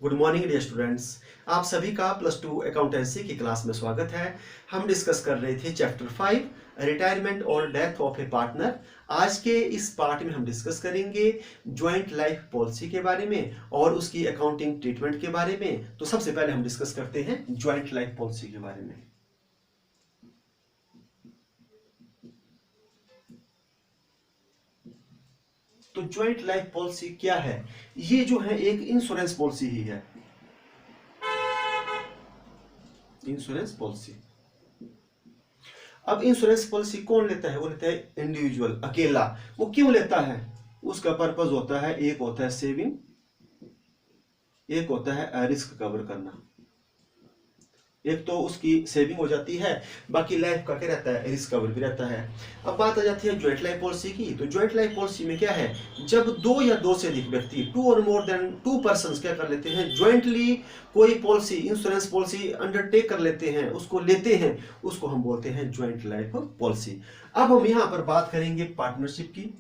Good morning dear students. आप सभी का प्लस टू अकाउंटेंसी की क्लास में स्वागत है। हम डिस्कस कर रहे थे चैप्टर 5 रिटायरमेंट और डेथ ऑफ ए पार्टनर। आज के इस पार्ट में हम डिस्कस करेंगे ज्वाइंट लाइफ पॉलिसी के बारे में और उसकी अकाउंटिंग ट्रीटमेंट के बारे में। तो सबसे पहले हम डिस्कस करते हैं ज्वाइंट लाइफ पॉलिसी के बारे में। तो ज्वाइंट लाइफ पॉलिसी क्या है? ये जो है एक इंश्योरेंस पॉलिसी ही है। Insurance policy. अब इंश्योरेंस पॉलिसी कौन लेता है? वो लेता है इंडिविजुअल, अकेला। वो क्यों लेता है? उसका पर्पस होता है, एक होता है सेविंग, एक होता है रिस्क कवर करना। एक तो उसकी सेविंग हो जाती है, बाकी लाइफ का क्या रहता है, रिस्क कवर भी रहता है। अब बात आ जाती है ज्वाइंट लाइफ पॉलिसी की। तो ज्वाइंट लाइफ पॉलिसी में क्या है, जब दो या दो से अधिक व्यक्ति, टू और मोर देन टू पर्संस क्या कर लेते हैं, ज्वाइंटली कोई पॉलिसी, इंश्योरेंस पॉलिसी अंडरटेक कर लेते हैं, उसको लेते हैं, उसको हम बोलते हैं ज्वाइंट लाइफ पॉलिसी। अब हम यहां पर बात करेंगे पार्टनरशिप की।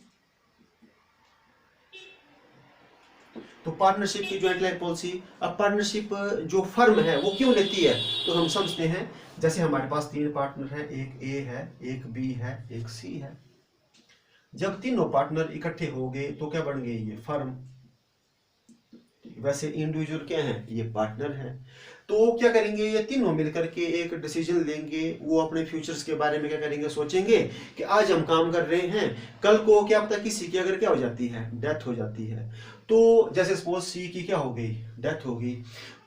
तो पार्टनरशिप की ज्वाइंट लाइफ पॉलिसी। अब पार्टनरशिप जो फर्म है वो क्यों लेती है, तो हम समझते हैं। जैसे हमारे पास तीन पार्टनर हैं, एक ए है, एक बी है, एक सी है। जब तीनों पार्टनर इकट्ठे हो गए तो क्या बन गए, ये फर्म। वैसे इंडिविजुअल क्या है, ये पार्टनर है। तो क्या करेंगे, ये तीनों मिलकर के एक डिसीजन लेंगे। वो अपने फ्यूचर्स के बारे में क्या करेंगे, सोचेंगे कि आज हम काम कर रहे हैं, कल को क्या पता किसी की अगर क्या हो जाती है, डेथ हो जाती है। तो जैसे सपोज सी की क्या हो गई, डेथ हो गई।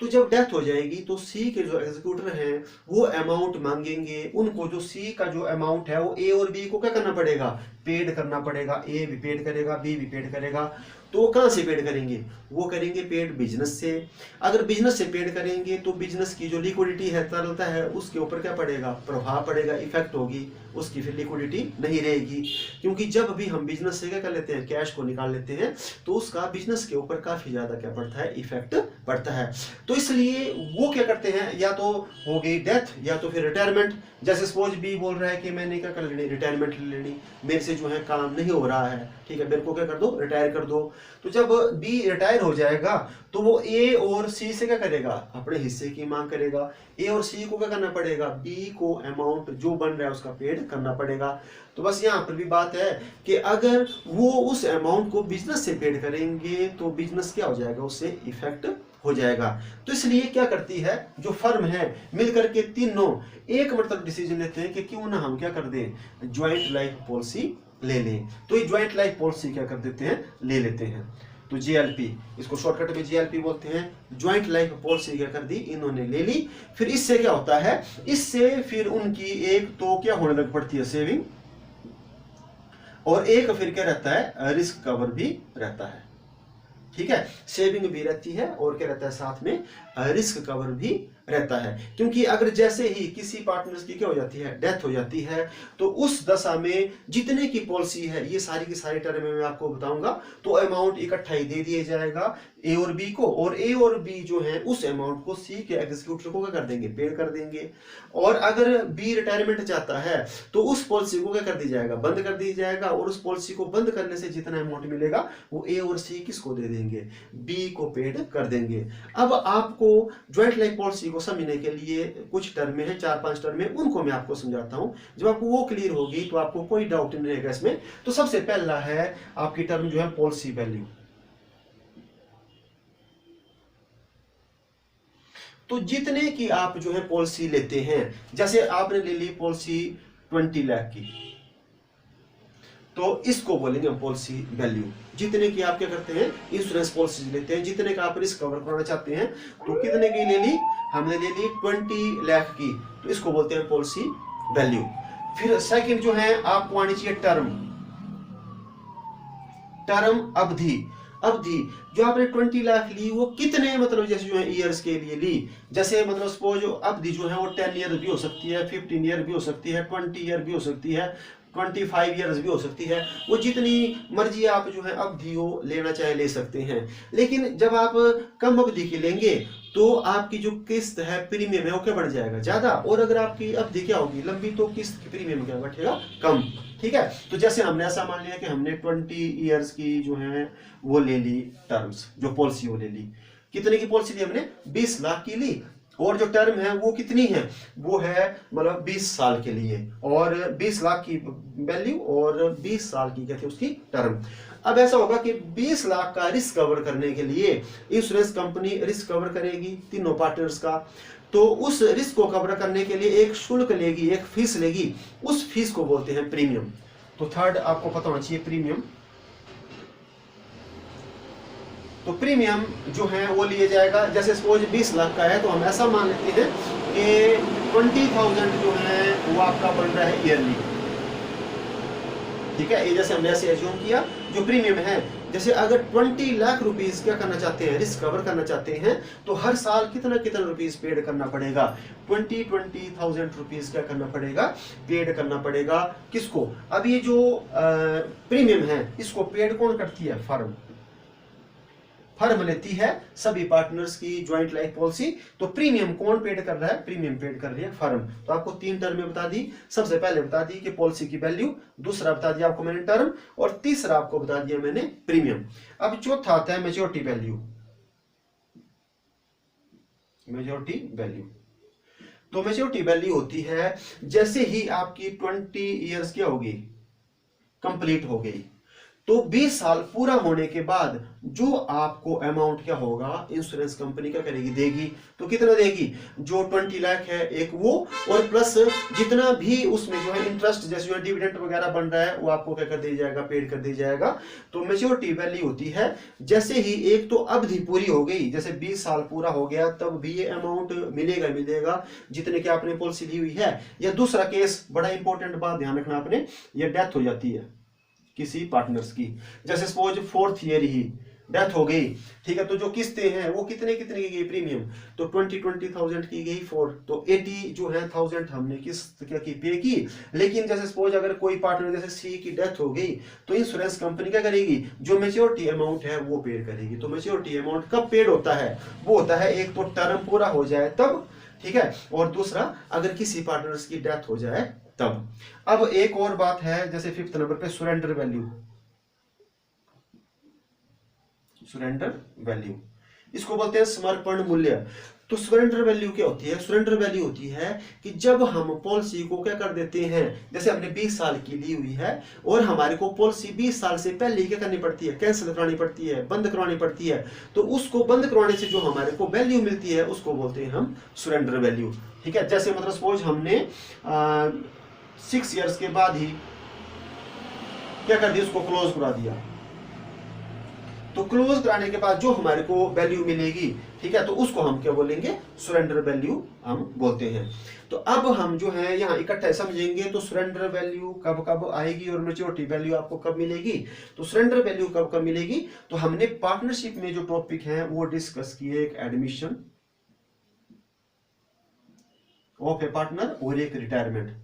तो जब डेथ हो जाएगी तो सी के जो एग्जीक्यूटर हैं वो अमाउंट मांगेंगे। उनको जो सी का जो अमाउंट है वो ए और बी को क्या करना पड़ेगा, पेड करना पड़ेगा। ए भी पेड करेगा, बी भी पेड करेगा। तो वो कहां से पेड करेंगे, वो करेंगे पेड बिजनेस से। अगर बिजनेस से पेड करेंगे तो बिजनेस की जो लिक्विडिटी है, तरलता है, उसके ऊपर क्या पड़ेगा, प्रभाव पड़ेगा, इफेक्ट होगी। उसकी फिर लिक्विडिटी नहीं रहेगी, क्योंकि जब भी हम बिजनेस से क्या कर लेते हैं, कैश को निकाल लेते हैं, तो उसका बिजनेस के ऊपर काफी ज्यादा क्या पड़ता है, इफेक्ट पड़ता है। तो इसलिए वो क्या करते हैं, या तो हो गई डेथ या तो फिर रिटायरमेंट। जैसे सपोज बी बोल रहा है कि मैंने क्या कर लेनी, रिटायरमेंट ले लेनी, मेरे से जो है काम नहीं हो रहा है, ठीक है, मेरे को क्या कर दो, रिटायर कर दो। तो जब बी रिटायर हो जाएगा तो वो ए और सी से क्या करेगा, अपने हिस्से की मांग करेगा। ए और सी को क्या करना पड़ेगा, बी को अमाउंट जो बन रहा है उसका पेड करना पड़ेगा। तो बस यहाँ पर भी बात है कि अगर वो उस अमाउंट को बिजनेस से पेड करेंगे तो बिजनेस क्या हो जाएगा, उससे इफेक्ट हो जाएगा। तो इसलिए क्या करती है जो फर्म है, मिलकर के तीनों एक मतलब डिसीजन लेते हैं कि क्यों ना हम क्या कर दें, ज्वाइंट लाइफ पॉलिसी ले लें। तो ये ज्वाइंट लाइफ पॉलिसी क्या कर देते हैं, ले लेते हैं। तो जेएलपी, इसको शॉर्टकट में जेएलपी बोलते हैं। ज्वाइंट लाइफ पॉलिसी क्या कर दी, इन्होंने ले ली। फिर इससे क्या होता है, इससे फिर उनकी एक तो क्या होने लग पड़ती है, सेविंग, और एक फिर क्या रहता है, रिस्क कवर भी रहता है। ठीक है, सेविंग भी रहती है और क्या रहता है, साथ में रिस्क कवर भी रहता है। क्योंकि अगर जैसे ही किसी पार्टनर्स की क्या हो जाती है, डेथ हो जाती है, तो उस दशा में जितने की पॉलिसी है, ये सारी की सारी टर्म में मैं आपको बताऊंगा, तो अमाउंट इकट्ठा ही दे दिया जाएगा ए और बी को, और ए और बी जो है उस अमाउंट को सी के एग्जीक्यूटिव को क्या कर देंगे, पेड कर देंगे। और अगर बी रिटायरमेंट चाहता है तो उस पॉलिसी को क्या कर दी जाएगा, बंद कर दी जाएगा, और उस पॉलिसी को बंद करने से जितना अमाउंट मिलेगा वो ए और सी किसको दे देंगे, बी को पेड कर देंगे। अब आपको ज्वाइंट लाइफ पॉलिसी को समझने के लिए कुछ टर्में हैं, 4-5 टर्में, उनको मैं आपको समझाता हूं। जब आपको वो क्लियर होगी तो आपको कोई डाउट नहीं रहेगा इसमें। तो सबसे पहला है आपकी टर्म जो है पॉलिसी वैल्यू। तो जितने की आप जो है पॉलिसी लेते हैं, जैसे आपने ले ली पॉलिसी 20 लाख की, तो इसको बोलेंगे हम पॉलिसी वैल्यू। जितने की आप क्या करते हैं, इंश्योरेंस पॉलिसी लेते हैं, जितने का आप रिस्क कवर कराना चाहते हैं, तो कितने की ले ली, हमने ले ली 20 लाख की, तो इसको बोलते हैं पॉलिसी वैल्यू। फिर सेकंड जो है आपको आनी चाहिए टर्म। टर्म अवधि, अवधि जो आपने 20 लाख ली वो कितने मतलब जैसे जो है ईयर्स के लिए ली। जैसे मतलब सपोज अवधि जो है वो 10 ईयर भी हो सकती है, 15 ईयर भी हो सकती है, 20 ईयर भी हो सकती है, 25 ईयर्स भी हो सकती है। वो जितनी मर्जी आप जो है अवधि हो लेना चाहे ले सकते हैं। लेकिन जब आप कम अवधि की लेंगे तो आपकी जो किस्त है, प्रीमियम है, वो क्या बढ़ जाएगा, ज्यादा। और अगर आपकी अवधि क्या होगी, लंबी, तो किस्त की प्रीमियम क्या बैठेगा, कम। ठीक है, तो जैसे हमने ऐसा मान लिया कि हमने 20 ईयर्स की जो है वो ले ली टर्म्स, जो पॉलिसी वो ले ली। कितने की पॉलिसी ली हमने? 20 लाख की ली। और जो टर्म है वो कितनी है? वो है मतलब 20 साल के लिए, और 20 लाख की वैल्यू और 20 साल की कहते हैं उसकी टर्म। अब ऐसा होगा कि 20 लाख का रिस्क कवर करने के लिए इंश्योरेंस कंपनी रिस्क कवर करेगी तीनों पार्टनर्स का। तो उस रिस्क को कवर करने के लिए एक शुल्क लेगी, एक फीस लेगी, उस फीस को बोलते हैं प्रीमियम। तो थर्ड आपको पता होना चाहिए प्रीमियम। तो प्रीमियम जो है वो लिए जाएगा, जैसे सपोज 20 लाख का है तो हम ऐसा मान लेते हैं कि 20,000 जो है वो आपका बन रहा है ईयरली, ठीक है। ये जैसे हमने ऐसे एज्यूम किया जो प्रीमियम है, जैसे अगर 20 लाख रुपीस क्या करना चाहते हैं, रिस्क कवर करना चाहते हैं, तो हर साल कितना कितना रुपीस पेड करना पड़ेगा? 20,000 रुपीस क्या करना पड़ेगा? पेड करना पड़ेगा। किसको? अब ये जो प्रीमियम है इसको पेड कौन करती है? फर्म। फर्म लेती है सभी पार्टनर्स की ज्वाइंट लाइफ पॉलिसी। तो प्रीमियम कौन पेड कर रहा है? प्रीमियम पेड कर रही है फर्म। तो आपको 3 टर्म में बता दी। सबसे पहले बता दी कि पॉलिसी की वैल्यू, दूसरा बता दिया आपको मैंने टर्म, और तीसरा आपको बता दिया मैंने प्रीमियम। अब चौथा आता है मेच्योरिटी वैल्यू। मेच्योरिटी वैल्यू, तो मेच्योरिटी वैल्यू होती है जैसे ही आपकी 20 ईयर्स क्या होगी? कंप्लीट हो गई, तो 20 साल पूरा होने के बाद जो आपको अमाउंट क्या होगा, इंश्योरेंस कंपनी क्या करेगी? देगी। तो कितना देगी? जो 20 लाख है एक वो, और प्लस जितना भी उसमें जो है इंटरेस्ट, जैसे जो डिविडेंड वगैरह बन रहा है वो आपको क्या कर दिया जाएगा? पेड कर दिया जाएगा। तो मेच्योरिटी वैल्यू होती है जैसे ही एक तो अवधि पूरी हो गई, जैसे 20 साल पूरा हो गया तब भी ये अमाउंट मिलेगा जितने की आपने पॉलिसी ली हुई है। या दूसरा केस, बड़ा इंपॉर्टेंट बात ध्यान रखना आपने, ये डेथ हो जाती है किसी पार्टनर्स की, जैसे सपोज 4th ईयर ही डेथ हो गई, ठीक है। तो जो किस्तें हैं वो कितने कितने की गई? प्रीमियम तो 20,000 की गई 4, तो 80 जो है 1000 हमने किस्त क्या की? पे की। लेकिन जैसे सपोज अगर कोई पार्टनर जैसे सी की डेथ हो गई, तो इंश्योरेंस कंपनी क्या करेगी? जो मेच्योरिटी अमाउंट है वो पेड करेगी। तो मेच्योरिटी अमाउंट कब पेड होता है? वो होता है एक तो टर्म पूरा हो जाए तब, ठीक है, और दूसरा अगर किसी पार्टनर्स की डेथ हो जाए तब। अब एक और बात है, जैसे 5th नंबर पे सरेंडर वैल्यू। सरेंडर वैल्यू इसको बोलते हैं समर्पण मूल्य। तो सरेंडर वैल्यू क्या होती है? सरेंडर वैल्यू होती है कि जब हम पॉलिसी को क्या कर देते हैं, जैसे हमने 20 साल की ली हुई है और हमारे को पॉलिसी 20 साल से पहले क्या करनी पड़ती है? कैंसिल करानी पड़ती है, बंद करवानी पड़ती है। तो उसको बंद करवाने से जो हमारे को वैल्यू मिलती है उसको बोलते हैं हम सरेंडर वैल्यू, ठीक है। जैसे मतलब सपोज हमने 6 ईयर्स के बाद ही क्या कर दिया? उसको क्लोज करा दिया। तो क्लोज कराने के बाद जो हमारे को वैल्यू मिलेगी, ठीक है, तो उसको हम क्या बोलेंगे? सरेंडर वैल्यू हम बोलते हैं। तो अब हम जो है यहाँ इकट्ठा समझेंगे, तो सरेंडर वैल्यू कब कब आएगी और मेच्योरिटी वैल्यू आपको कब मिलेगी। तो सरेंडर वैल्यू कब कब मिलेगी? तो हमने पार्टनरशिप में जो टॉपिक है वो डिस्कस किए, एक एडमिशन ऑफ ए पार्टनर और एक रिटायरमेंट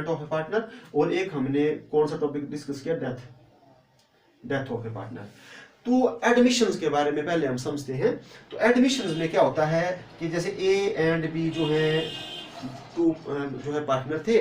ऑफ ए पार्टनर, और एक हमने कौन सा टॉपिक डिस्कस किया? Death of A partner. तो एडमिशंस के बारे में पहले हम समझते हैं। तो एडमिशंस में क्या होता है कि जैसे ए एंड बी जो है टू जो है पार्टनर थे,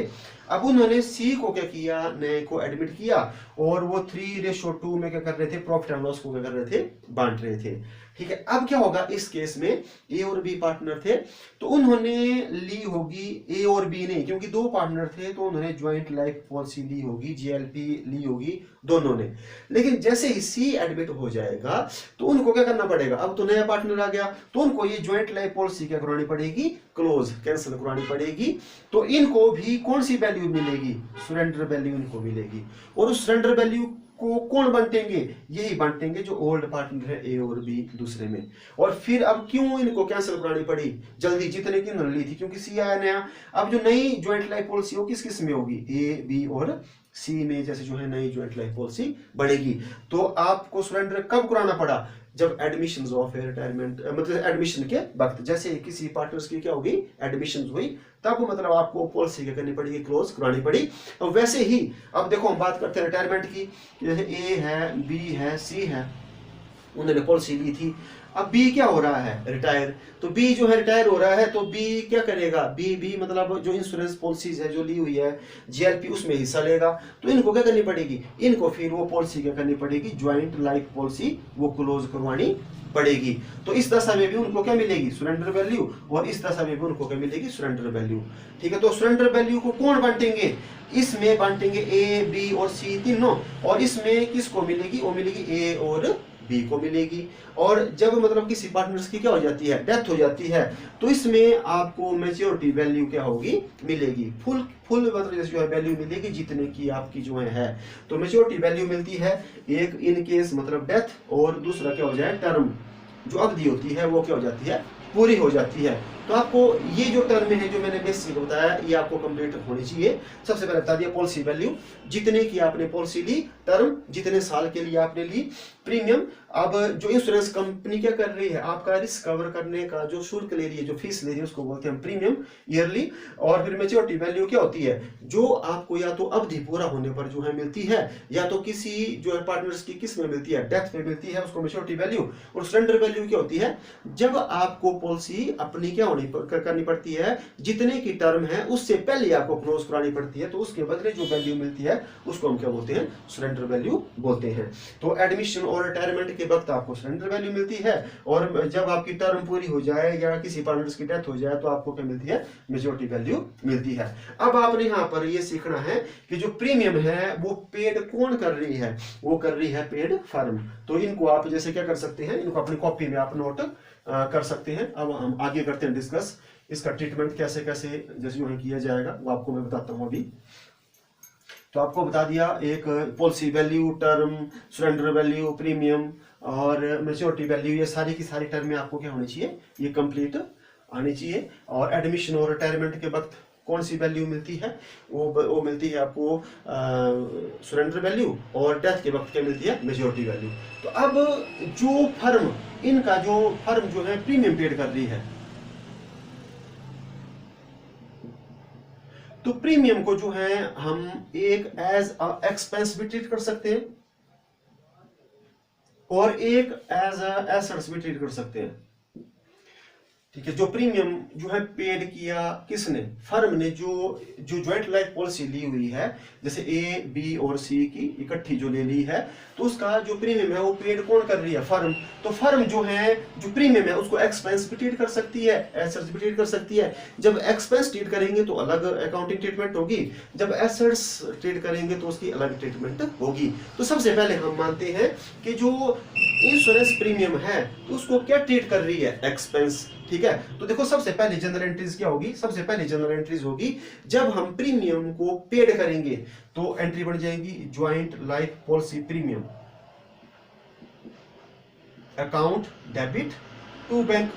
अब उन्होंने सी को क्या किया? नए को एडमिट किया, और वो 3:2 में क्या कर रहे थे? प्रॉफिट एंड लॉस को क्या कर रहे थे? बांट रहे थे, ठीक है। अब क्या होगा इस केस में? ए और बी पार्टनर थे, तो उन्होंने ली होगी, ए और बी ने, क्योंकि 2 पार्टनर थे तो उन्होंने ज्वाइंट लाइफ पॉलिसी ली होगी, जीएलपी ली होगी दोनों ने। लेकिन जैसे ही सी एडमिट हो जाएगा तो उनको क्या करना पड़ेगा? अब तो नया पार्टनर आ गया, तो उनको ये ज्वाइंट लाइफ पॉलिसी क्या करवानी पड़ेगी? क्लोज, कैंसिल करवानी पड़ेगी। तो इनको भी कौन सी वैल्यू मिलेगी? सरेंडर वैल्यू इनको मिलेगी। और उस सरेंडर वैल्यू को कौन बांटेंगे? यही बांटेंगे जो ओल्ड पार्टनर है ए और बी दूसरे में। और फिर अब क्यों इनको कैंसिल करानी पड़ी जल्दी, जितने की उन्होंने ली थी, क्योंकि सी आया नया। अब जो नई ज्वाइंट लाइफ पॉलिसी हो किस किस में होगी? ए बी और सी में, जैसे जो है नई ज्वाइंट लाइफ पॉलिसी बढ़ेगी। तो आपको सरेंडर कब कराना पड़ा? जब एडमिशन ऑफ रिटायरमेंट, मतलब एडमिशन के वक्त, जैसे किसी पार्टनर्स की क्या होगी? एडमिशन हुई, तब मतलब आपको पॉलिसी क्या करनी पड़ेगी? क्लोज करानी पड़ी। और वैसे ही अब देखो हम बात करते हैं रिटायरमेंट की, जैसे ए है, बी है, सी है, उन्होंने पॉलिसी ली थी। अब बी क्या हो रहा है, रिटायर। तो बी जो है रिटायर हो रहा है, तो बी क्या करेगा, बी मतलब जो इंश्योरेंस पॉलिसीज है जो ली हुई है जीएलपी, उसमें हिस्सा लेगा। तो इनको क्या करनी पड़ेगी, इनको फिर वो पॉलिसी क्या करनी पड़ेगी, ज्वाइंट लाइफ पॉलिसी वो क्लोज करवानी पड़ेगी। तो इस दशा में भी उनको क्या मिलेगी, सरेंडर वैल्यू, और इस दशा में भी उनको क्या मिलेगी, सरेंडर वैल्यू। ठीक है, तो सरेंडर वैल्यू को कौन बांटेंगे, इसमें बांटेंगे ए बी और सी तीनों, और इसमें किसको मिलेगी, वो मिलेगी ए और बी को मिलेगी। और जब मतलब किसी पार्टनर्स की क्या हो जाती है, डेथ हो जाती है, तो इसमें आपको मैच्योरिटी वैल्यू क्या होगी, मिलेगी, फुल मतलब जो है वैल्यू मिलेगी जितने की आपकी जो है। तो मैच्योरिटी वैल्यू मिलती है, एक इन केस मतलब डेथ, और दूसरा क्या हो जाए, टर्म जो अवधि होती है वो क्या हो जाती है, पूरी हो जाती है। तो आपको ये जो टर्म है जो मैंने बेसिक बताया, ये आपको कंप्लीट होनी चाहिए। सबसे पहले बता दिया पॉलिसी वैल्यू, जितने की आपने पॉलिसी ली, टर्म जितने साल के लिए आपने ली, प्रीमियम। अब जो इंश्योरेंस कंपनी क्या कर रही है, आपका रिस्क कवर करने का जो शुल्क ले रही है, जो फीस ले रही है, उसको बोलते हैं प्रीमियम ईयरली। और फिर मैच्योरिटी वैल्यू क्या होती है, जो आपको या तो अवधि पूरा होने पर जो है मिलती है, या तो किसी जो है पार्टनर्स की किस में मिलती है, डेथ में मिलती है, उसको मैच्योरिटी वैल्यू। और सरेंडर वैल्यू क्या होती है, जब आपको पॉलिसी अपनी क्या करनी पड़ती है, जितने की टर्म है उससे पहले आपको क्लोज करानी पड़ती है, तो उसके बदले जो वैल्यू मिलती है उसको हम क्या बोलते हैं, सरेंडर वैल्यू बोलते हैं। तो एडमिशन और रिटायरमेंट के वक्त आपको सरेंडर वैल्यू मिलती है, और जब आपकी टर्म पूरी हो जाए या किसी पार्टनर्स की डेथ हो जाए तो आपको क्या मिलती है, मेजॉरिटी वैल्यू मिलती है। अब आपने यहाँ पर ये सीखना है कि जो प्रीमियम है वो पेड कौन कर रही है, वो कर रही है पेड फर्म। तो इनको आप जैसे क्या कर सकते हैं, इनको अपनी कॉपी में आप नोट कर सकते हैं। अब हम आगे करते हैं डिस्कस, इसका ट्रीटमेंट कैसे कैसे जैसे जो है किया जाएगा वो आपको मैं बताता हूँ अभी। तो आपको बता दिया, एक policy value, term, surrender value, premium और मैच्योरिटी वैल्यू, ये सारी की सारी टर्म में आपको क्या होनी चाहिए, ये कंप्लीट आनी चाहिए। और एडमिशन और रिटायरमेंट के वक्त कौन सी वैल्यू मिलती है, वो मिलती है आपको सरेंडर वैल्यू, और डेथ के वक्त क्या मिलती है, मेजॉरिटी वैल्यू। तो अब जो फर्म, इनका जो फर्म जो है प्रीमियम पेड कर रही है, तो प्रीमियम को जो है हम एक एज एक्सपेंस भी ट्रीट कर सकते हैं, और एक एज एसेट्स भी ट्रीट कर सकते हैं। ठीक है, जो प्रीमियम जो है पेड किया किसने, फर्म ने, जो ज्वाइंट लाइफ पॉलिसी ली हुई है, जैसे ए बी और सी की इकट्ठी जो ले ली है, तो उसका जो प्रीमियम है वो पेड कौन कर रही है, फर्म। तो फर्म जो है जो प्रीमियम है उसको एक्सपेंस भी ट्रीट कर सकती है, एसेट्स भी ट्रीट कर सकती है। जब एक्सपेंस ट्रीट करेंगे तो अलग अकाउंटिंग ट्रीटमेंट होगी, जब एसेट्स ट्रीट करेंगे तो उसकी अलग ट्रीटमेंट होगी। तो सबसे पहले हम मानते हैं कि जो इंश्योरेंस प्रीमियम है उसको क्या ट्रीट कर रही है, एक्सपेंस। ठीक है, तो देखो सबसे पहले जनरल एंट्रीज क्या होगी, सबसे पहले जनरल एंट्रीज होगी जब हम प्रीमियम को पेड करेंगे, तो एंट्री बन जाएगी joint life policy premium account debit to bank.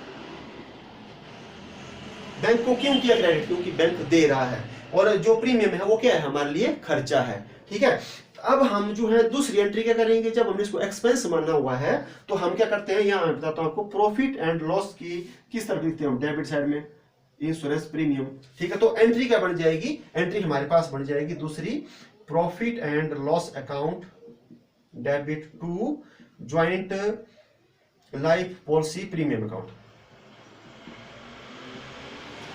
Bank को क्यों किया क्रेडिट, क्योंकि बैंक दे रहा है, और जो प्रीमियम है वो क्या है, हमारे लिए खर्चा है। ठीक है, अब हम जो है दूसरी एंट्री क्या करेंगे, जब हमने इसको एक्सपेंस माना हुआ है तो हम क्या करते हैं, यहाँ मैं बताता हूं आपको, प्रॉफिट एंड लॉस की किस तरफ लिखते हैं हम, डेबिट साइड में इंश्योरेंस प्रीमियम। ठीक है, तो एंट्री क्या बन जाएगी, एंट्री हमारे पास बन जाएगी दूसरी, profit and loss account debit to joint life policy premium account,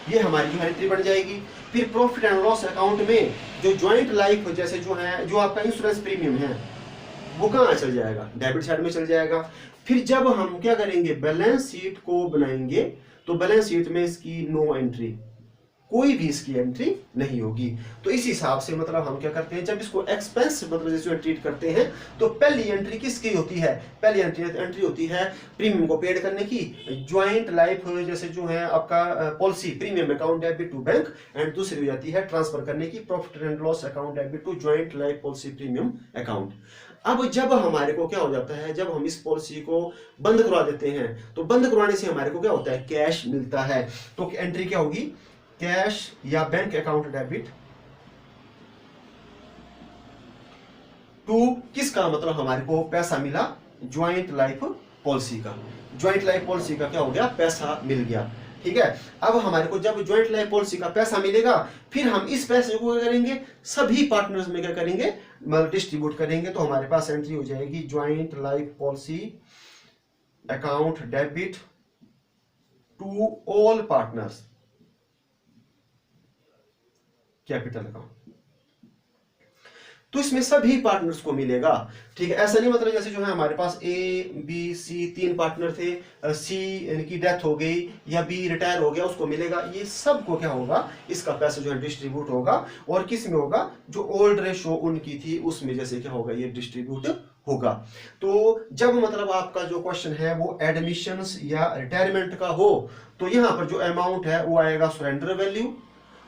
ये हमारी जो एंट्री बन जाएगी। फिर प्रॉफिट एंड लॉस अकाउंट में जो ज्वाइंट लाइफ जैसे जो है, जो आपका इंश्योरेंस प्रीमियम है वो कहाँ चल जाएगा, डेबिट साइड में चल जाएगा। फिर जब हम क्या करेंगे, बैलेंस शीट को बनाएंगे, तो बैलेंस शीट में इसकी नो एंट्री, कोई भी इसकी एंट्री नहीं होगी। तो इस हिसाब से मतलब हम क्या करते हैं, जब इसको एक्सपेंस मतलब जैसे ट्रीट करते हैं, तो पहली एंट्री किसकी होती है, पहली एंट्री होती है प्रीमियम को पेड करने की, ज्वाइंट लाइफ जैसे जो है आपका policy premium account debit to bank, and दूसरी हो जाती है ट्रांसफर करने की, profit and loss account debit to joint life policy premium account. अब जब हमारे को क्या हो जाता है, जब हम इस पॉलिसी को बंद करवा देते हैं, तो बंद करवाने से हमारे को क्या होता है, कैश मिलता है। तो एंट्री क्या होगी, कैश या बैंक अकाउंट डेबिट टू किसका, मतलब हमारे को पैसा मिला ज्वाइंट लाइफ पॉलिसी का, ज्वाइंट लाइफ पॉलिसी का क्या हो गया, पैसा मिल गया। ठीक है, अब हमारे को जब ज्वाइंट लाइफ पॉलिसी का पैसा मिलेगा, फिर हम इस पैसे को क्या करेंगे, सभी पार्टनर्स में क्या करेंगे, मतलब डिस्ट्रीब्यूट करेंगे। तो हमारे पास एंट्री हो जाएगी joint life policy account debit to all partners capital account. तो इसमें सभी पार्टनर्स को मिलेगा, ठीक है। ऐसा नहीं मतलब जैसे जो है हमारे पास ए बी सी तीन पार्टनर थे, सी इनकी डेथ हो गई या बी रिटायर हो गया उसको मिलेगा, ये सबको क्या होगा, इसका पैसा जो है डिस्ट्रीब्यूट होगा। और किस में होगा, जो ओल्ड रेशो उनकी थी उसमें जैसे क्या होगा, ये डिस्ट्रीब्यूट होगा। तो जब मतलब आपका जो क्वेश्चन है वो एडमिशंस या रिटायरमेंट का हो तो यहाँ पर जो अमाउंट है वो आएगा सरेंडर वैल्यू।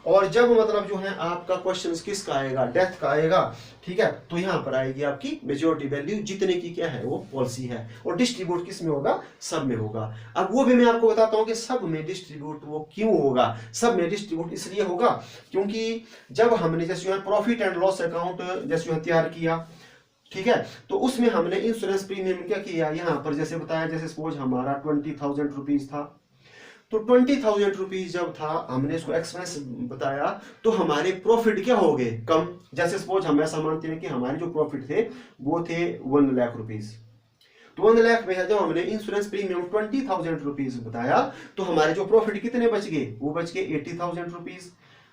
और जब मतलब जो है आपका क्वेश्चन किसका आएगा, डेथ का आएगा, ठीक है, तो यहां पर आएगी आपकी मेजोरिटी वैल्यू, जितने की क्या है वो पॉलिसी है। और डिस्ट्रीब्यूट किस में होगा, सब में होगा। अब वो भी मैं आपको बताता हूं कि सब में डिस्ट्रीब्यूट वो क्यों होगा। सब में डिस्ट्रीब्यूट इसलिए होगा क्योंकि जब हमने जैसे जो है प्रॉफिट एंड लॉस अकाउंट जैसे जो है तैयार किया, ठीक है, तो उसमें हमने इंश्योरेंस प्रीमियम क्या किया, यहां पर जैसे बताया, जैसे सपोज हमारा 20,000 रुपीज था, तो 20,000 रुपीज जब था हमने इसको एक्सपेंस बताया तो हमारे प्रॉफिट क्या हो गए, कम। जैसे सपोज हम ऐसा मानते हैं कि हमारे जो प्रॉफिट थे वो थे 1 लाख रुपीज, तो 1 लाख में जब हमने इंश्योरेंस प्रीमियम 20,000 रुपीज बताया तो हमारे जो प्रॉफिट कितने बच गए, वो बच गए 80,000 रुपीज।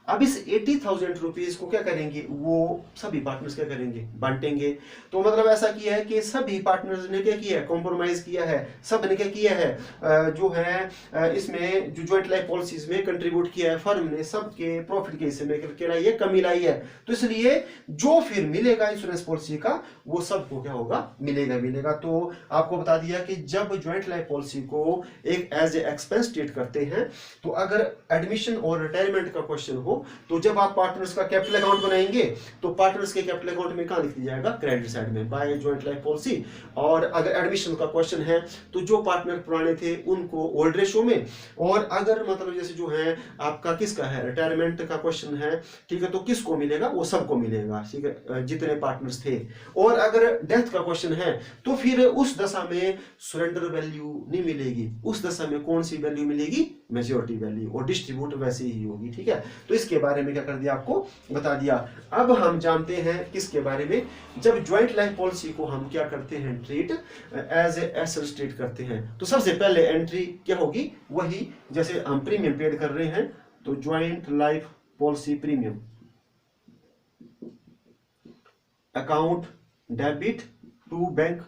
अब इस 80,000 रुपीज को क्या करेंगे, वो सभी पार्टनर्स क्या करेंगे, बांटेंगे। तो मतलब ऐसा किया है कि सभी पार्टनर्स ने क्या किया है, कॉम्प्रोमाइज किया है, सब ने क्या किया है, जो है इसमें जो जॉइंट लाइफ पॉलिसीज में कंट्रीब्यूट किया है, फर्म ने सबके प्रॉफिट के हिस्से में क्या लाई है, कमी लाई है। तो इसलिए जो फिर मिलेगा इंश्योरेंस पॉलिसी का वो सबको क्या होगा, मिलेगा। तो आपको बता दिया कि जब जॉइंट लाइफ पॉलिसी को एक एज ए एक्सपेंस ट्रीट करते हैं तो अगर एडमिशन और रिटायरमेंट का क्वेश्चन हो तो जब आप पार्टनर्स का कैपिटल अकाउंट बनाएंगे तो पार्टनर्स के कैपिटल अकाउंट में कहां लिख दिया जाएगा, क्रेडिट साइड में बाय जॉइंट लाइफ पॉलिसी। और अगर एडमिशन का क्वेश्चन है तो जो पार्टनर पुराने थे उनको ओल्ड रेशो में, और अगर मतलब जैसे जो है आपका किसका है, रिटायरमेंट का क्वेश्चन है, ठीक है, तो किसको मिलेगा, वो सबको मिलेगा, ठीक है, जितने पार्टनर्स थे। और अगर डेथ का क्वेश्चन है तो फिर उस दशा में सरेंडर वैल्यू नहीं मिलेगी, उस दशा में कौन सी वैल्यू मिलेगी, मेजॉरिटी वैल्यू, और डिस्ट्रीब्यूट वैसे ही होगी, ठीक है। तो इसके बारे में क्या कर दिया, आपको बता दिया। अब हम जानते हैं किसके बारे में, जब ज्वाइंट लाइफ पॉलिसी को हम क्या करते हैं, treat as a asset treat करते हैं, तो सबसे पहले एंट्री क्या होगी, वही जैसे हम प्रीमियम पेड कर रहे हैं, तो joint life policy premium account debit to bank.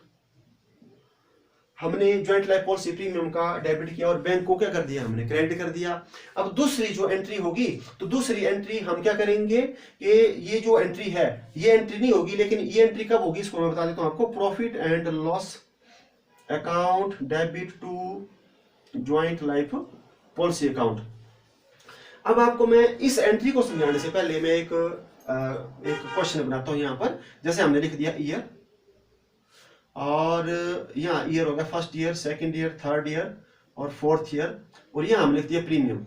हमने ज्वाइंट लाइफ पॉलिसी प्रीमियम का डेबिट किया और बैंक को क्या कर दिया, हमने क्रेडिट कर दिया। अब दूसरी जो एंट्री होगी, तो दूसरी एंट्री हम क्या करेंगे कि ये जो एंट्री है ये एंट्री नहीं होगी, लेकिन ये एंट्री कब होगी इसको मैं बता देता हूं आपको, profit and loss account debit to joint life policy account. अब आपको मैं इस एंट्री को समझाने से पहले मैं एक क्वेश्चन बनाता हूं यहां पर। जैसे हमने लिख दिया ईयर, और यहाँ ईयर हो गया first year, second year, third year और फोर्थ ईयर, और यहाँ हमने लिख दिया प्रीमियम।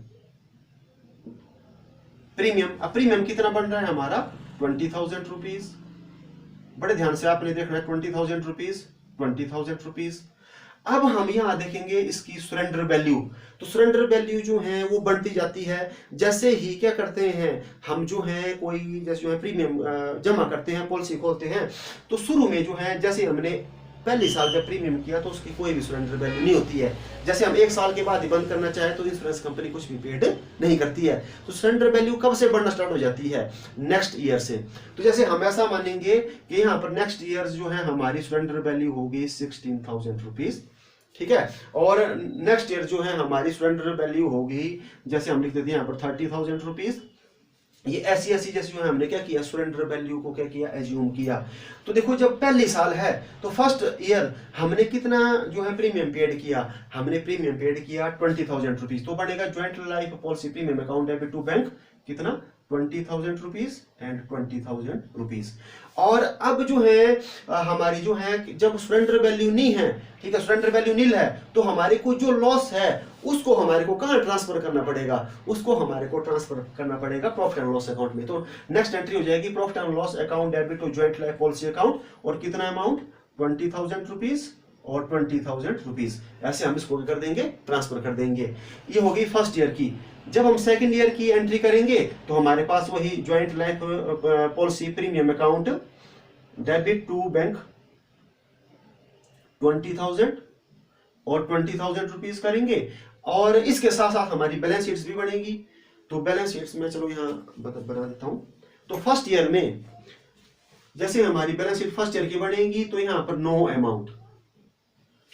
अब प्रीमियम कितना बन रहा है हमारा, 20,000 रुपीज। बड़े ध्यान से आपने देखना है, 20,000 रुपीज, 20,000 रुपीज। अब हम यहाँ देखेंगे इसकी सरेंडर वैल्यू। तो सरेंडर वैल्यू जो है वो बढ़ती जाती है जैसे ही क्या करते हैं हम, जो है कोई जैसे जो है प्रीमियम जमा करते हैं, पॉलिसी खोलते हैं, तो शुरू में जो है जैसे हमने पहले साल जब प्रीमियम किया तो उसकी कोई भी सरेंडर वैल्यू नहीं होती है। जैसे हम 1 साल के बाद ही बंद करना चाहे तो इंश्योरेंस कंपनी कुछ भी पेड नहीं करती है। तो सरेंडर वैल्यू कब से बढ़ना स्टार्ट हो जाती है, नेक्स्ट ईयर से। तो जैसे हम ऐसा मानेंगे कि यहाँ पर नेक्स्ट ईयर जो है हमारी सरेंडर वैल्यू होगी 16,000 रुपीज, ठीक है, और नेक्स्ट ईयर जो है हमारी सरेंडर वैल्यू होगी, जैसे हम लिख देते हैं यहाँ पर 30,000 रुपीज। ये ऐसी ऐसी जैसे जो है हमने क्या किया, सरेंडर वैल्यू को क्या किया, एज्यूम किया। तो देखो जब पहली साल है तो फर्स्ट ईयर हमने कितना जो है प्रीमियम पेड किया, हमने प्रीमियम पेड किया 20,000 रुपीज। तो बनेगा joint life policy premium account debit to bank कितना, 20,000 रुपीज एंड 20,000 रुपीज। और अब जो है हमारी जो है जब सरेंडर वैल्यू नहीं है, ठीक है, सरेंडर वैल्यू नील है, तो हमारे को जो लॉस है उसको हमारे को कहां ट्रांसफर करना पड़ेगा, उसको हमारे को ट्रांसफर करना पड़ेगा प्रॉफिट एंड लॉस अकाउंट में। तो नेक्स्ट एंट्री हो जाएगी profit and loss account debit to joint life policy account, और कितना अमाउंट, 20,000 रुपीज और 20,000 रुपीज। ऐसे हम इसको कर देंगे, ट्रांसफर कर देंगे। ये होगी फर्स्ट ईयर की। जब हम सेकंड ईयर की एंट्री करेंगे तो हमारे पास वही joint life policy premium account debit to bank 20,000 और 20,000 रुपीज करेंगे, और इसके साथ साथ हमारी बैलेंस शीट्स भी बनेगी। तो बैलेंस शीट्स में चलो यहाँ बना देता हूँ। तो फर्स्ट ईयर में जैसे हमारी बैलेंस शीट फर्स्ट ईयर की बनेगी तो यहाँ पर नो अमाउंट,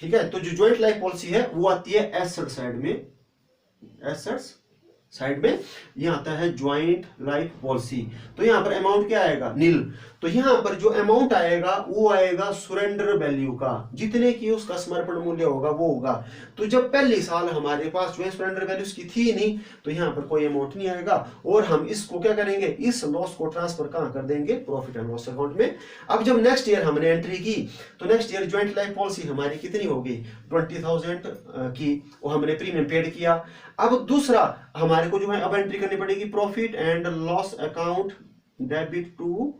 ठीक है। तो जो ज्वाइंट लाइफ पॉलिसी है वो आती है एसेट साइड में, एसेट्स साइड में ये आता है ज्वाइंट लाइफ पॉलिसी। तो यहां पर अमाउंट क्या आएगा, नील। तो यहां पर जो अमाउंट आएगा वो आएगा सरेंडर वैल्यू का, जितने की उसका समर्पण मूल्य होगा वो होगा। तो जब पहली साल हमारे पास जो है सरेंडर वैल्यू की थी नहीं, तो यहां पर कोई अमाउंट नहीं आएगा, और हम इसको क्या करेंगे, इस लॉस को ट्रांसफर कहां कर देंगे, प्रॉफिट एंड लॉस अकाउंट में। अब जब नेक्स्ट ईयर हमने एंट्री की तो next year joint life policy हमारी कितनी होगी, 20,000 की, वो हमने प्रीमियम पेड किया। अब दूसरा हमारे को जो है अब एंट्री करनी पड़ेगी profit and loss account debit to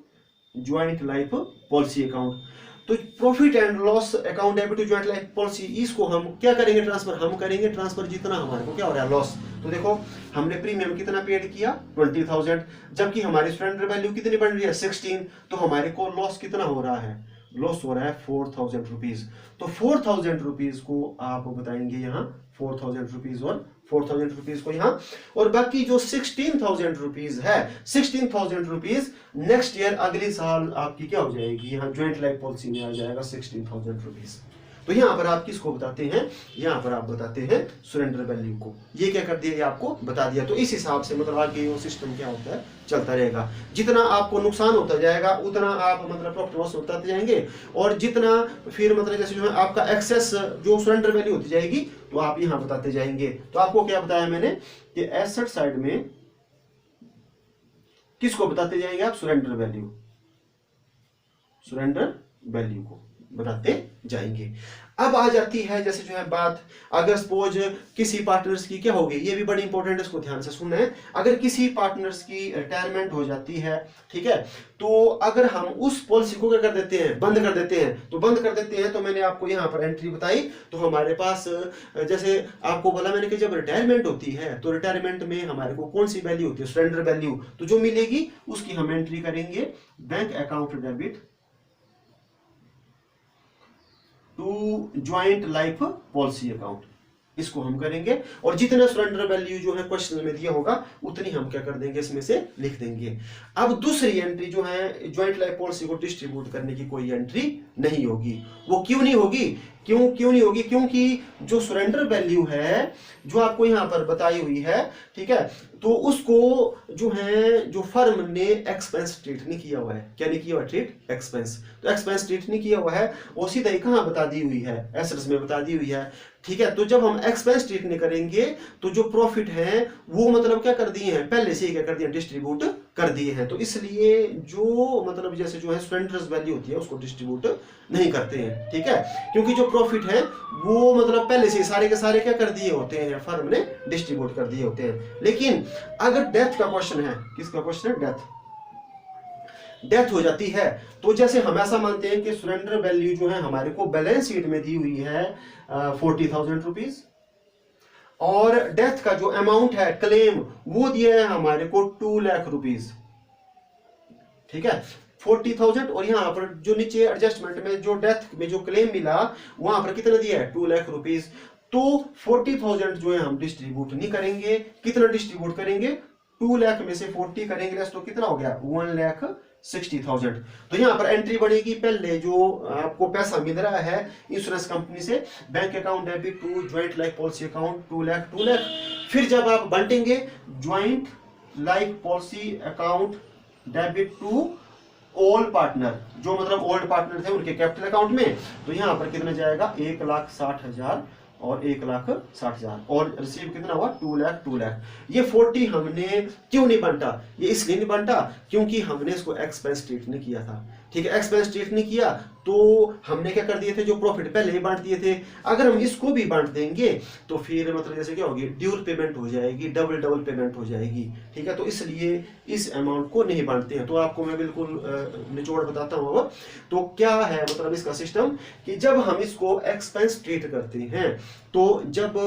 joint life policy account. तो profit and loss account debit to joint life policy, इसको हम क्या करेंगे ट्रांसफर, हम करेंगे ट्रांसफर जितना हमारे को क्या हो रहा है लॉस। तो देखो हमने प्रीमियम कितना पेड किया 20,000, जबकि हमारी सरेंडर वैल्यू कितनी बन रही है 16, तो हमारे को लॉस कितना हो रहा है, लॉस हो रहा है 4,000 रुपीज। तो 4,000 रुपीज को आप बताएंगे यहाँ 4,000 रुपीज और 4,000 रुपीज को यहाँ, और बाकी जो 16,000 रुपीज है 16,000 रुपीज नेक्स्ट ईयर अगले साल आपकी क्या हो जाएगी, यहाँ ज्वाइंट लाइफ पॉलिसी में आ जाएगा 16,000 रुपीज। तो यहाँ पर आप किसको बताते हैं, यहाँ पर आप बताते हैं सरेंडर वैल्यू को। ये क्या कर दिया, ये आपको बता दिया। तो इस हिसाब से मतलब आगे वो सिस्टम क्या होता है, चलता रहेगा। जितना आपको नुकसान होता जाएगा उतना आप मतलब प्रॉफिट लॉस बताते जाएंगे, और जितना फिर मतलब जैसे जो है आपका एक्सेस जो सरेंडर वैल्यू होती जाएगी तो आप यहाँ बताते जाएंगे। तो आपको क्या बताया मैंने कि एसेट साइड में किसको बताते जाएंगे आप, सरेंडर वैल्यू, सरेंडर वैल्यू को बताते जाएंगे। अब आ जाती है जैसे जो है बात, अगर सपोज किसी पार्टनर्स की क्या होगी, ये भी बड़ी इंपॉर्टेंट है, इसको ध्यान से सुनना है। अगर किसी पार्टनर्स की रिटायरमेंट हो जाती है, ठीक है, तो अगर हम उस पॉलिसी को क्या कर देते हैं, बंद कर देते हैं। तो बंद कर देते हैं तो मैंने आपको यहाँ पर एंट्री बताई, तो हमारे पास जैसे आपको बोला मैंने कि जब रिटायरमेंट होती है तो रिटायरमेंट में हमारे को कौन सी वैल्यू होती है, सरेंडर वैल्यू। तो जो मिलेगी उसकी हम एंट्री करेंगे bank account debit to joint life policy account, इसको हम करेंगे, और जितना सरेंडर वैल्यू जो है क्वेश्चन में दिया होगा उतनी हम क्या कर देंगे, इसमें से लिख देंगे। अब दूसरी एंट्री जो है ज्वाइंट लाइफ पॉलिसी को डिस्ट्रीब्यूट करने की कोई एंट्री नहीं होगी। वो क्यों नहीं होगी, क्यों नहीं होगी, क्योंकि जो सरेंडर वैल्यू है जो आपको यहाँ पर बताई हुई है, ठीक है, तो उसको जो है जो फर्म ने एक्सपेंस ट्रीट नहीं किया हुआ है। क्या नहीं किया हुआ, ट्रीट एक्सपेंस। तो एक्सपेंस ट्रीट नहीं किया हुआ है, वो सीधा ही कहाँ बता दी हुई है, एसेट्स में बता दी हुई है, ठीक है। तो जब हम एक्सपेंस ट्रीट नहीं करेंगे तो जो प्रॉफिट है वो मतलब क्या कर दिए हैं, पहले से ही क्या कर दिए, डिस्ट्रीब्यूट कर दिए हैं। तो इसलिए जो मतलब जैसे जो है सरेंडर वैल्यू होती है उसको डिस्ट्रीब्यूट नहीं करते हैं, ठीक है, क्योंकि जो प्रॉफिट है वो मतलब पहले से सारे के सारे क्या कर दिए होते हैं, फर्म ने डिस्ट्रीब्यूट कर दिए होते हैं। लेकिन अगर डेथ का क्वेश्चन है, किसका क्वेश्चन है, डेथ हो जाती है, तो जैसे हम ऐसा मानते हैं कि सरेंडर वैल्यू जो है हमारे को बैलेंस शीट में दी हुई है 40,000 रुपीज, और डेथ का जो अमाउंट है क्लेम वो दिया है हमारे को 2 लाख रुपीज, ठीक है, 40,000, और यहाँ पर जो नीचे एडजस्टमेंट में जो डेथ में जो क्लेम मिला वहां पर कितना दिया है, 2 लाख रुपीज। तो 40,000 जो है हम डिस्ट्रीब्यूट नहीं करेंगे, कितना डिस्ट्रीब्यूट करेंगे, 2 लाख में से 40 करेंगे तो कितना हो गया, 1,60,000। तो यहाँ पर एंट्री बढ़ेगी, पहले जो आपको पैसा मिल रहा है इंश्योरेंस कंपनी से, bank account debit to joint life policy account 2 lakh. फिर जब आप बांटेंगे joint life policy account debit to all partner, जो मतलब ओल्ड पार्टनर थे उनके कैपिटल अकाउंट में, तो यहाँ पर कितना जाएगा, 1,60,000 और 1,60,000, और रिसीव कितना हुआ, 2 लाख। ये 40 हमने क्यों नहीं बांटा, ये इसलिए नहीं बांटा क्योंकि हमने इसको एक्सपेंस ट्रीट नहीं किया था, ठीक है, एक्सपेंस ट्रीट नहीं किया तो हमने क्या कर दिए थे, जो प्रॉफिट पहले ही बांट दिए थे। अगर हम इसको भी बांट देंगे तो फिर मतलब जैसे क्या होगी, ड्यूल पेमेंट हो जाएगी, डबल पेमेंट हो जाएगी, ठीक है। तो इसलिए इस अमाउंट को नहीं बांटते हैं। तो आपको मैं बिल्कुल निचोड़ बताता हूँ। अब तो क्या है मतलब इसका सिस्टम, कि जब हम इसको एक्सपेंस ट्रीट करते हैं तो जब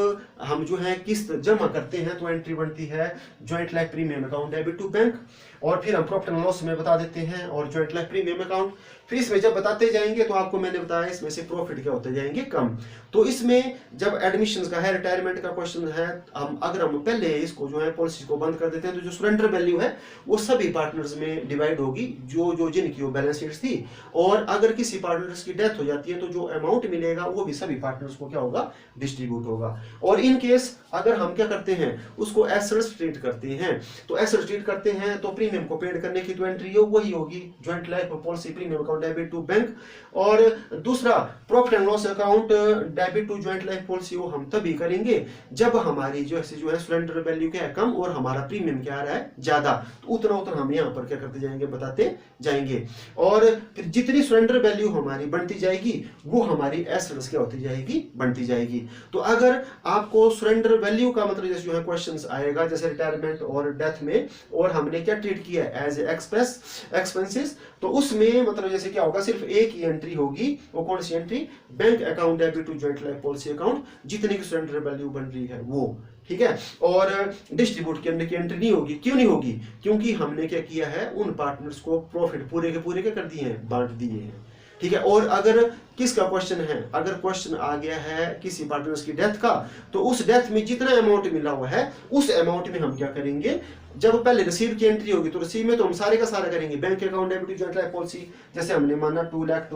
हम जो है किस्त जमा करते हैं तो एंट्री बनती है joint life premium account debit to bank, और फिर हम प्रॉफिट एंड लॉस में बता देते हैं और ज्वाइंट लाइफ प्रीमियम अकाउंट। फिर इसमें जब बताते जाएंगे तो आपको मैंने बताया इसमें से प्रॉफिट क्या होते जाएंगे कम। तो इसमें जब एडमिशन का है, रिटायरमेंट का क्वेश्चन है, अगर हम पहले इसको जो है पॉलिसी को बंद कर देते हैं तो जो सरेंडर वैल्यू है वो सभी पार्टनर्स में डिवाइड होगी जो जो जिनकी वो बैलेंस शीट्स थी। और अगर किसी पार्टनर्स की डेथ हो जाती है तो जो अमाउंट मिलेगा वो भी सभी पार्टनर्स को क्या होगा, डिस्ट्रीब्यूट होगा। और इन केस अगर हम क्या करते हैं उसको एसेट्स ट्रीट करते हैं, तो एसेट्स ट्रीट करते हैं तो प्रीमियम को पेड करने की जो एंट्री है वही होगी joint life policy premium account debit to bank. और दूसरा profit and loss account debit to joint life policy वो हम तभी करेंगे जब हमारी जो है सरेंडर वैल्यू क्या है कम और हमारा प्रीमियम क्या आ रहा है ज्यादा, तो उतना हम यहाँ पर क्या करते जाएंगे, बताते जाएंगे। और फिर जितनी सरेंडर वैल्यू हमारी बढ़ती जाएगी वो हमारी एसेट्स क्या होती जाएगी, बढ़ती जाएगी। तो अगर आपको सरेंडर वैल्यू का मतलब जैसे जो है क्वेश्चंस आएगा जैसे रिटायरमेंट और डेथ में, और हमने क्या ट्रीट किया एज एक्सपेंसेस, तो उसमें मतलब जैसे क्या होगा, सिर्फ एक ही एंट्री होगी, वो कौन सी entry, bank account debit to joint life policy account, जितने की सरेंडर वैल्यू बन रही है वो, ठीक है। और डिस्ट्रीब्यूट करने की एंट्री नहीं होगी। क्यों नहीं होगी, क्योंकि हमने क्या किया है, उन पार्टनर्स को प्रॉफिट पूरे के पूरे क्या कर दिए हैं, बांट दिए हैं, ठीक है। और अगर किसका क्वेश्चन है, अगर क्वेश्चन आ गया है किसी पार्टनर्स की डेथ का, तो उस डेथ में जितना अमाउंट मिला हुआ है उस अमाउंट में हम क्या करेंगे, जब पहले रिसीव की एंट्री होगी तो रिसीव में तो हम सारे का सारा करेंगे bank account debit to joint life policy, जैसे हमने माना 2 लाख।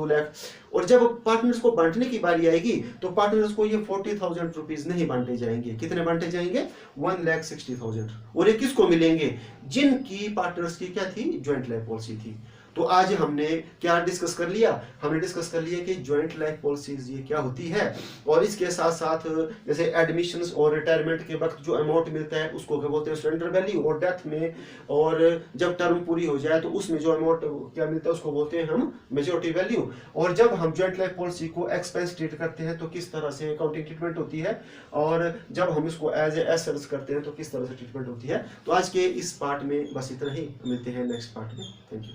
और जब पार्टनर्स को बांटने की बारी आएगी तो पार्टनर्स को ये 40,000 रुपीज नहीं बांटे जाएंगे। कितने बांटे जाएंगे, 1,60,000। और ये किसको मिलेंगे, जिनकी पार्टनर्स की क्या थी, ज्वाइंट लाइफ पॉलिसी थी। तो आज हमने क्या डिस्कस कर लिया, हमने डिस्कस कर लिया कि ज्वाइंट लाइफ पॉलिसीज ये क्या होती है, और इसके साथ साथ जैसे एडमिशंस और रिटायरमेंट के वक्त जो अमाउंट मिलता है उसको क्या बोलते हैं, सरेंडर वैल्यू। और डेथ में और जब टर्म पूरी हो जाए तो उसमें जो अमाउंट क्या मिलता है उसको बोलते हैं हम मेजॉरिटी वैल्यू। और जब हम ज्वाइंट लाइफ पॉलिसी को एक्सपेंस ट्रीट करते हैं तो किस तरह से अकाउंटिंग ट्रीटमेंट होती है, और जब हम इसको एज ए एसेट्स करते हैं तो किस तरह से ट्रीटमेंट होती है। तो आज के इस पार्ट में बस इतना ही, मिलते हैं नेक्स्ट पार्ट में। Thank you.